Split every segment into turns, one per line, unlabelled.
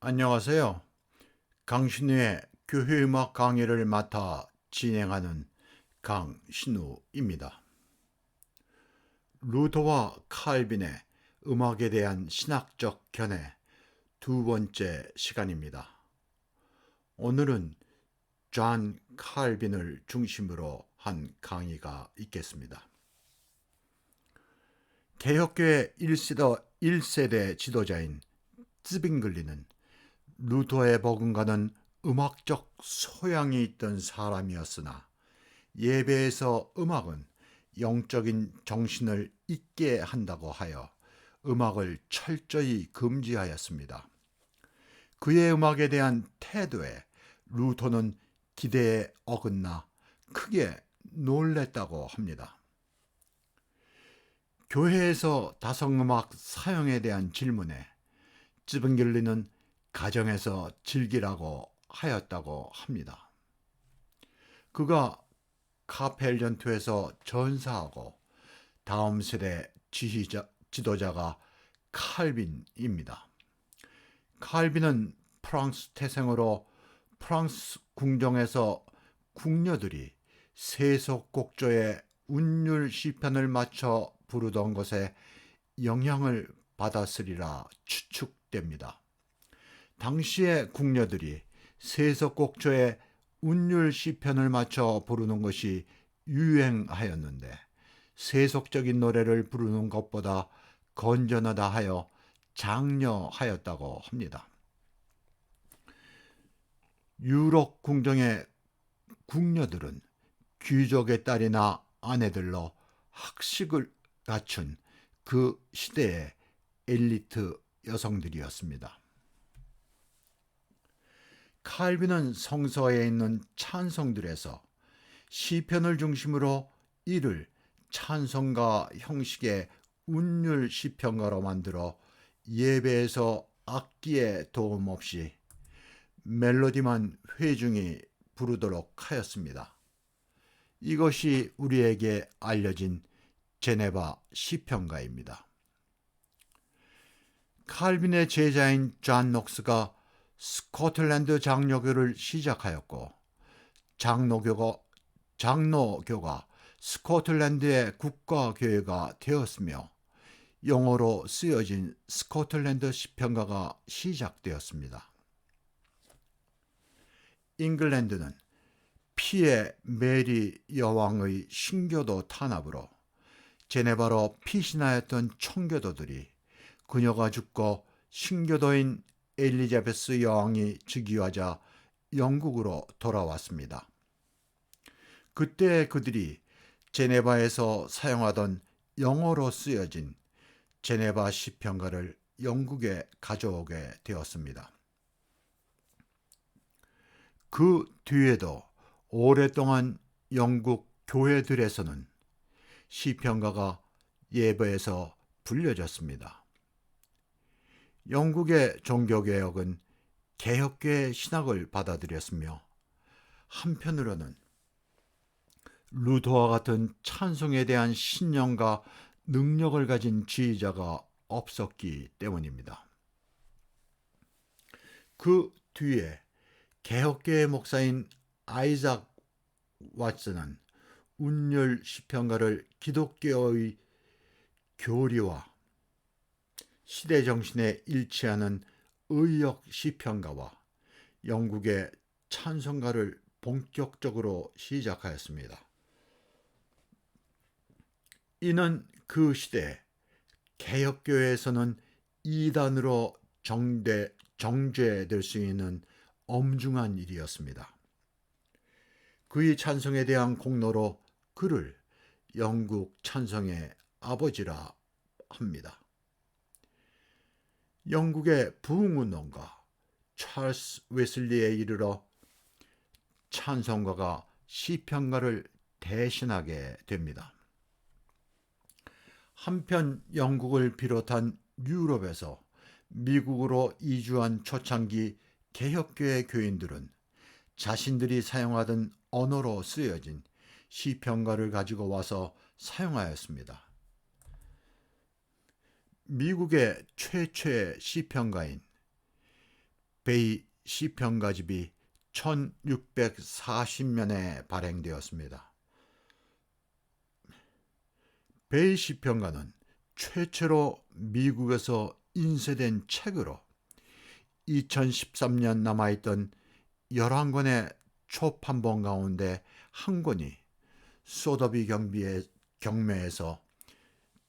안녕하세요. 강신우의 교회음악 강의를 맡아 진행하는 강신우입니다. 루터와 칼빈의 음악에 대한 신학적 견해 두 번째 시간입니다. 오늘은 존 칼빈을 중심으로 한 강의가 있겠습니다. 개혁교회 1세대 지도자인 즈빙글리는 루터의 버금가는 음악적 소양이 있던 사람이었으나 예배에서 음악은 영적인 정신을 잊게 한다고 하여 음악을 철저히 금지하였습니다. 그의 음악에 대한 태도에 루터는 기대에 어긋나 크게 놀랬다고 합니다. 교회에서 다성음악 사용에 대한 질문에 즈빙글리는 가정에서 즐기라고 하였다고 합니다. 그가 카펠 전투에서 전사하고 다음 세대 지도자가 칼빈입니다. 칼빈은 프랑스 태생으로 프랑스 궁정에서 궁녀들이 세속곡조의 운율 시편을 맞춰 부르던 것에 영향을 받았으리라 추측됩니다. 당시의 궁녀들이 세속곡조의 운율 시편을 맞춰 부르는 것이 유행하였는데 세속적인 노래를 부르는 것보다 건전하다 하여 장려하였다고 합니다. 유럽 궁정의 궁녀들은 귀족의 딸이나 아내들로 학식을 갖춘 그 시대의 엘리트 여성들이었습니다. 칼빈은 성서에 있는 찬송들에서 시편을 중심으로 이를 찬송가 형식의 운율 시편가로 만들어 예배에서 악기의 도움 없이 멜로디만 회중이 부르도록 하였습니다. 이것이 우리에게 알려진 제네바 시편가입니다. 칼빈의 제자인 존 녹스가 스코틀랜드 장로교를 시작하였고 장로교가 스코틀랜드의 국가교회가 되었으며 영어로 쓰여진 스코틀랜드 시편가가 시작되었습니다. 잉글랜드는 피의 메리 여왕의 신교도 탄압으로 제네바로 피신하였던 청교도들이 그녀가 죽고 신교도인 엘리자베스 여왕이 즉위하자 영국으로 돌아왔습니다. 그때 그들이 제네바에서 사용하던 영어로 쓰여진 제네바 시편가를 영국에 가져오게 되었습니다. 그 뒤에도 오랫동안 영국 교회들에서는 시편가가 예배에서 불려졌습니다. 영국의 종교개혁은 개혁교의 신학을 받아들였으며 한편으로는 루터와 같은 찬송에 대한 신념과 능력을 가진 지휘자가 없었기 때문입니다. 그 뒤에 개혁교의 목사인 아이작 왓슨은 운율 시편가를 기독교의 교리와 시대 정신에 일치하는 의역 시편가와 영국의 찬송가를 본격적으로 시작하였습니다. 이는 그 시대 개혁교회에서는 이단으로 정죄될 수 있는 엄중한 일이었습니다. 그의 찬송에 대한 공로로 그를 영국 찬송의 아버지라 합니다. 영국의 부흥운동가 찰스 웨슬리에 이르러 찬송가가 시편가를 대신하게 됩니다. 한편 영국을 비롯한 유럽에서 미국으로 이주한 초창기 개혁교회 교인들은 자신들이 사용하던 언어로 쓰여진 시편가를 가지고 와서 사용하였습니다. 미국의 최초의 시편가인 베이 시편가집이 1640년에 발행되었습니다. 베이 시편가는 최초로 미국에서 인쇄된 책으로 2013년 남아있던 11권의 초판본 가운데 한 권이 소더비 경매에서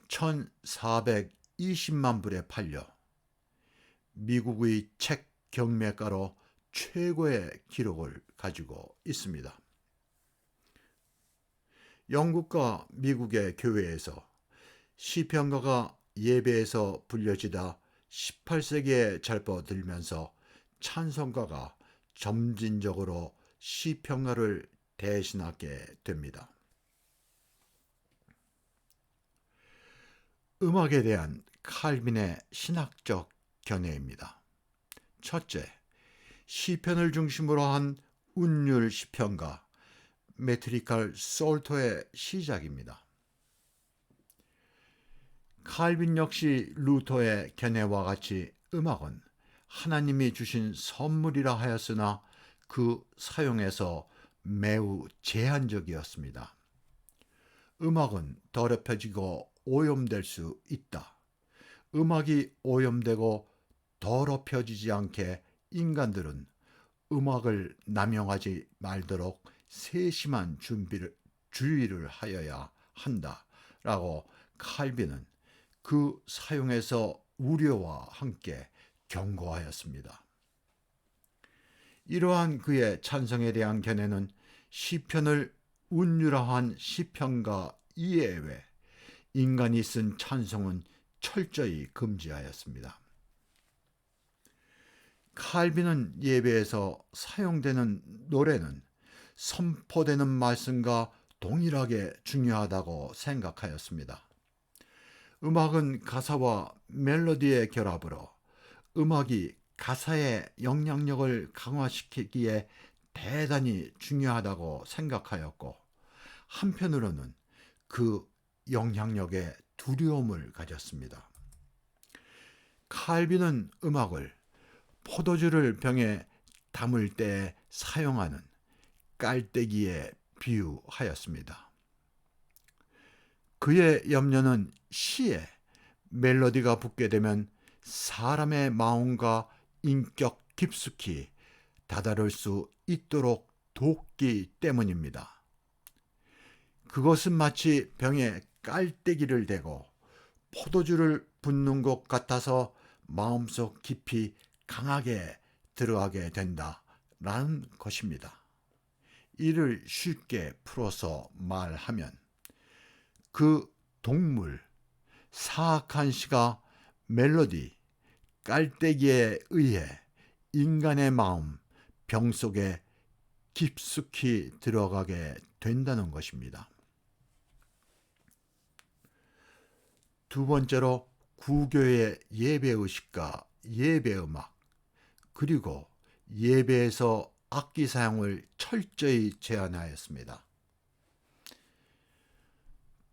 1,420만 불에 팔려 미국의 책 경매가로 최고의 기록을 가지고 있습니다. 영국과 미국의 교회에서 시편가가 예배에서 불려지다 18세기에 접어들면서 찬송가가 점진적으로 시편가를 대신하게 됩니다. 음악에 대한 칼빈의 신학적 견해입니다. 첫째, 시편을 중심으로 한 운율 시편가 메트리칼 솔토의 시작입니다. 칼빈 역시 루터의 견해와 같이 음악은 하나님이 주신 선물이라 하였으나 그 사용에서 매우 제한적이었습니다. 음악은 더럽혀지고 오염될 수 있다. 음악이 오염되고 더럽혀지지 않게 인간들은 음악을 남용하지 말도록 세심한 주의를 하여야 한다라고 칼빈은 그 사용에서 우려와 함께 경고하였습니다. 이러한 그의 찬성에 대한 견해는 시편을 운율화한 시편가 이외에 인간이 쓴 찬송은 철저히 금지하였습니다. 칼빈은 예배에서 사용되는 노래는 선포되는 말씀과 동일하게 중요하다고 생각하였습니다. 음악은 가사와 멜로디의 결합으로 음악이 가사의 영향력을 강화시키기에 대단히 중요하다고 생각하였고, 한편으로는 그 영향력에 두려움을 가졌습니다. 칼빈은 음악을 포도주를 병에 담을 때 사용하는 깔때기에 비유하였습니다. 그의 염려는 시에 멜로디가 붙게 되면 사람의 마음과 인격 깊숙이 다다를 수 있도록 돕기 때문입니다. 그것은 마치 병에 깔때기를 대고 포도주를 붓는 것 같아서 마음속 깊이 강하게 들어가게 된다라는 것입니다. 이를 쉽게 풀어서 말하면 그 동물, 사악한 시가 멜로디, 깔때기에 의해 인간의 마음, 병 속에 깊숙이 들어가게 된다는 것입니다. 두 번째로 구교의 예배의식과 예배음악, 그리고 예배에서 악기 사용을 철저히 제한하였습니다.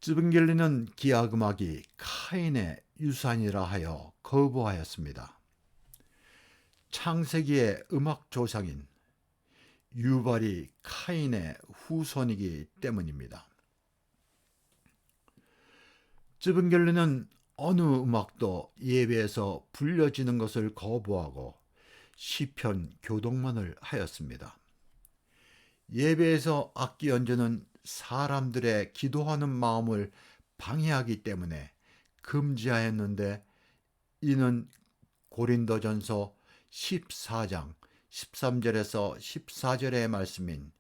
쯔빙겔리는 기악음악이 카인의 유산이라 하여 거부하였습니다. 창세기의 음악 조상인 유발이 카인의 후손이기 때문입니다. 쯔빙겔리는 어느 음악도 예배에서 불려지는 것을 거부하고 시편 교독만을 하였습니다. 예배에서 악기 연주는 사람들의 기도하는 마음을 방해하기 때문에 금지하였는데, 이는 고린도전서 14장 13절에서 14절의 말씀인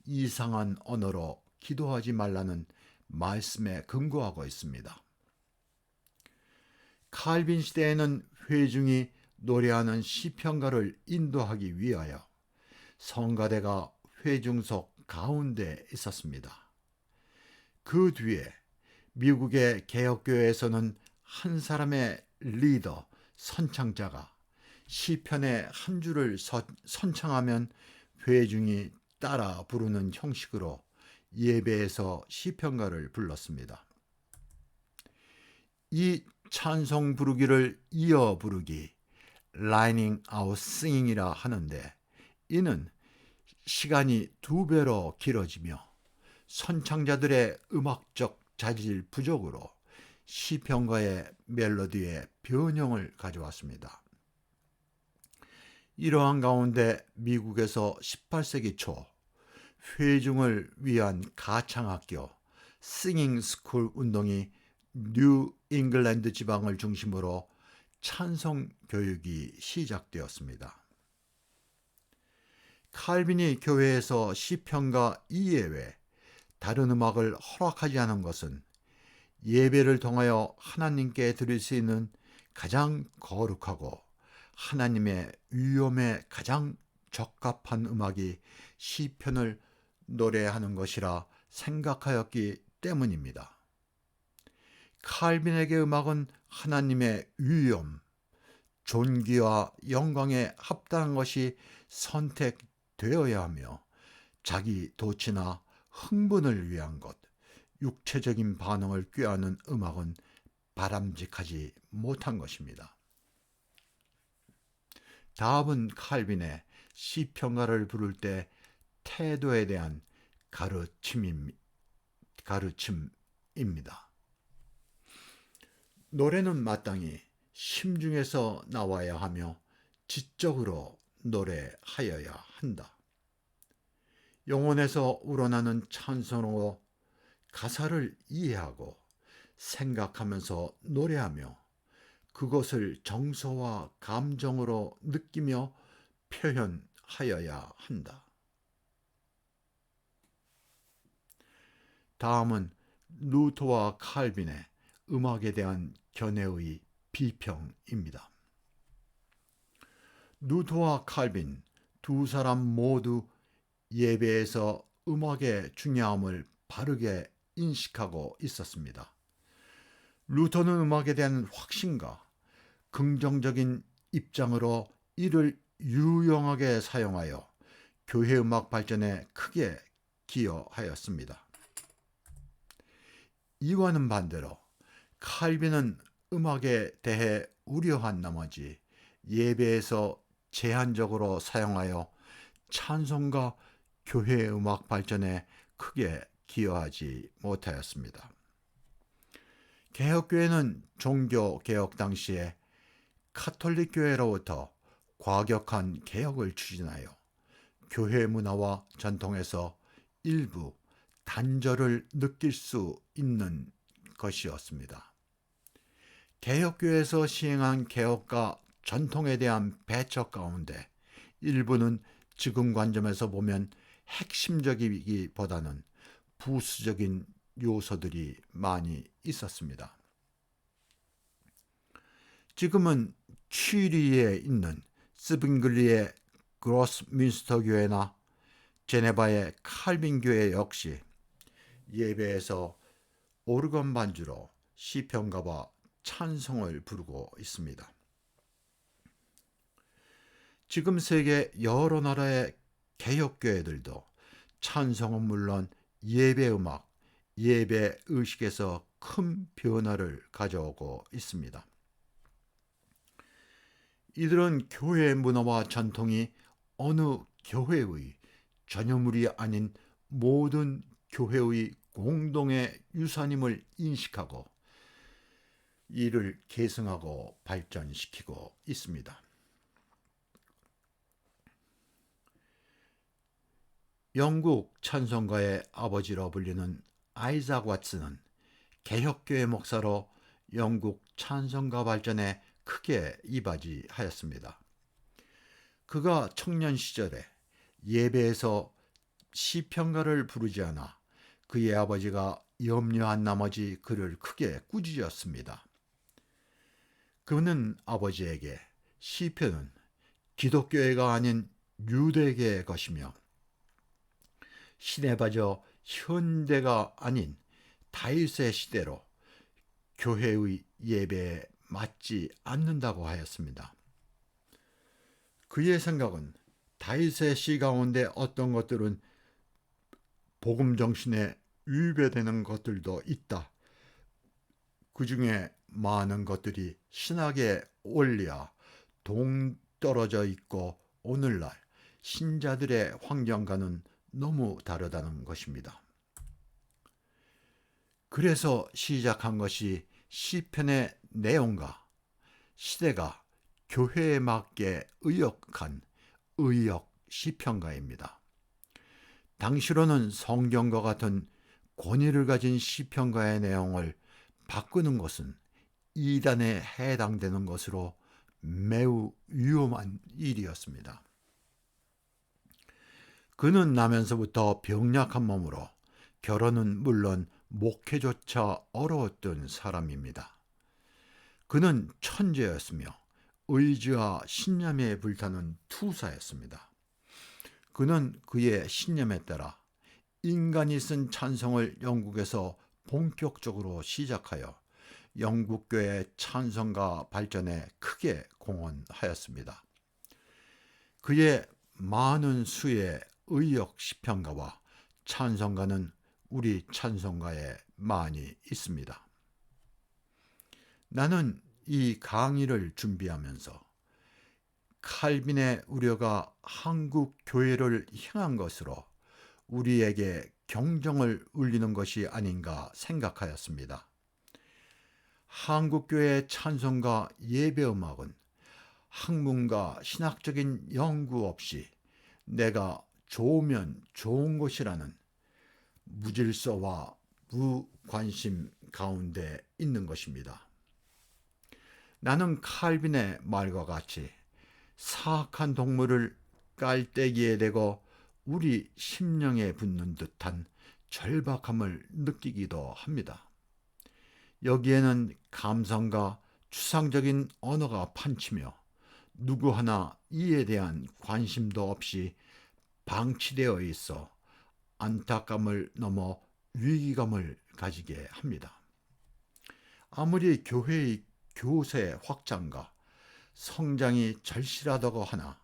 이상한 언어로 기도하지 말라는 말씀에 근거하고 있습니다. 칼빈 시대에는 회중이 노래하는 시편가를 인도하기 위하여 성가대가 회중석 가운데 있었습니다. 그 뒤에 미국의 개혁교회에서는 한 사람의 리더, 선창자가 시편의 한 줄을 선창하면 회중이 따라 부르는 형식으로 예배에서 시편가를 불렀습니다. 이 찬송 부르기를 이어 부르기, Lining Out Singing이라 하는데, 이는 시간이 2배로 길어지며 선창자들의 음악적 자질 부족으로 시편가의 멜로디에 변형을 가져왔습니다. 이러한 가운데 미국에서 18세기 초 회중을 위한 가창학교 싱잉 스쿨 운동이 뉴 잉글랜드 지방을 중심으로 찬송 교육이 시작되었습니다. 칼빈이 교회에서 시편과 이예외 다른 음악을 허락하지 않은 것은 예배를 통하여 하나님께 드릴 수 있는 가장 거룩하고 하나님의 위엄에 가장 적합한 음악이 시편을 노래하는 것이라 생각하였기 때문입니다. 칼빈에게 음악은 하나님의 위엄, 존귀와 영광에 합당한 것이 선택되어야 하며 자기 도취나 흥분을 위한 것, 육체적인 반응을 꾀하는 음악은 바람직하지 못한 것입니다. 다음은 칼빈의 시편가를 부를 때 태도에 대한 가르침입니다. 노래는 마땅히 심중에서 나와야 하며 지적으로 노래하여야 한다. 영혼에서 우러나는 찬송으로 가사를 이해하고 생각하면서 노래하며 그것을 정서와 감정으로 느끼며 표현하여야 한다. 다음은 루터와 칼빈의 음악에 대한 견해의 비평입니다. 루터와 칼빈 두 사람 모두 예배에서 음악의 중요함을 바르게 인식하고 있었습니다. 루터는 음악에 대한 확신과 긍정적인 입장으로 이를 유용하게 사용하여 교회 음악 발전에 크게 기여하였습니다. 이와는 반대로 칼빈은 음악에 대해 우려한 나머지 예배에서 제한적으로 사용하여 찬송과 교회 음악 발전에 크게 기여하지 못하였습니다. 개혁교회는 종교개혁 당시에 카톨릭 교회로부터 과격한 개혁을 추진하여 교회 문화와 전통에서 일부 단절을 느낄 수 있는 것이었습니다. 개혁교회에서 시행한 개혁과 전통에 대한 배척 가운데 일부는 지금 관점에서 보면 핵심적이기보다는 부수적인 요소들이 많이 있었습니다. 지금은 취리에 있는 스빙글리의 그로스민스터 교회나 제네바의 칼빈 교회 역시 예배에서 오르건 반주로 시편가와 찬송을 부르고 있습니다. 지금 세계 여러 나라의 개혁교회들도 찬송은 물론 예배음악, 예배의식에서 큰 변화를 가져오고 있습니다. 이들은 교회 문화와 전통이 어느 교회의 전유물이 아닌 모든 교회의 공동의 유산임을 인식하고 이를 계승하고 발전시키고 있습니다. 영국 찬송가의 아버지로 불리는 아이작 왓슨은 개혁교회 목사로 영국 찬송가 발전에 크게 이바지하였습니다. 그가 청년 시절에 예배에서 시편가를 부르지 않아 그의 아버지가 염려한 나머지 그를 크게 꾸짖었습니다. 그는 아버지에게 시편은 기독교회가 아닌 유대계의 것이며 신에 빠져 현대가 아닌 다윗의 시대로 교회의 예배에 맞지 않는다고 하였습니다. 그의 생각은 다윗의 시 가운데 어떤 것들은 복음 정신에 위배되는 것들도 있다. 그 중에 많은 것들이 신학의 원리와 동떨어져 있고 오늘날 신자들의 환경과는 너무 다르다는 것입니다. 그래서 시작한 것이 시편의 내용과 시대가 교회에 맞게 의역한 의역 시편가입니다. 당시로는 성경과 같은 권위를 가진 시편가의 내용을 바꾸는 것은 이단에 해당되는 것으로 매우 위험한 일이었습니다. 그는 나면서부터 병약한 몸으로 결혼은 물론 목회조차 어려웠던 사람입니다. 그는 천재였으며 의지와 신념에 불타는 투사였습니다. 그는 그의 신념에 따라 인간이 쓴 찬송을 영국에서 본격적으로 시작하여 영국교회 찬송가 발전에 크게 공헌하였습니다. 그의 많은 수의 의역 시편가와 찬송가는 우리 찬송가에 많이 있습니다. 나는 이 강의를 준비하면서 칼빈의 우려가 한국 교회를 향한 것으로 우리에게 경종을 울리는 것이 아닌가 생각하였습니다. 한국 교회의 찬송가 예배음악은 학문과 신학적인 연구 없이 내가 좋으면 좋은 것이라는 무질서와 무관심 가운데 있는 것입니다. 나는 칼빈의 말과 같이 사악한 동물을 깔때기에 대고 우리 심령에 붙는 듯한 절박함을 느끼기도 합니다. 여기에는 감성과 추상적인 언어가 판치며 누구 하나 이에 대한 관심도 없이 방치되어 있어 안타까움을 넘어 위기감을 가지게 합니다. 아무리 교회의 교세 확장과 성장이 절실하다고 하나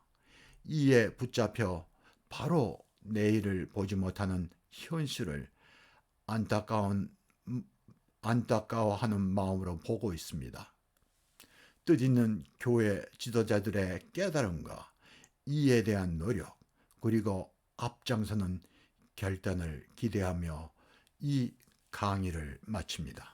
이에 붙잡혀 바로 내일을 보지 못하는 현실을 안타까워하는 마음으로 보고 있습니다. 뜻있는 교회 지도자들의 깨달음과 이에 대한 노력, 그리고 앞장서는 결단을 기대하며 이 강의를 마칩니다.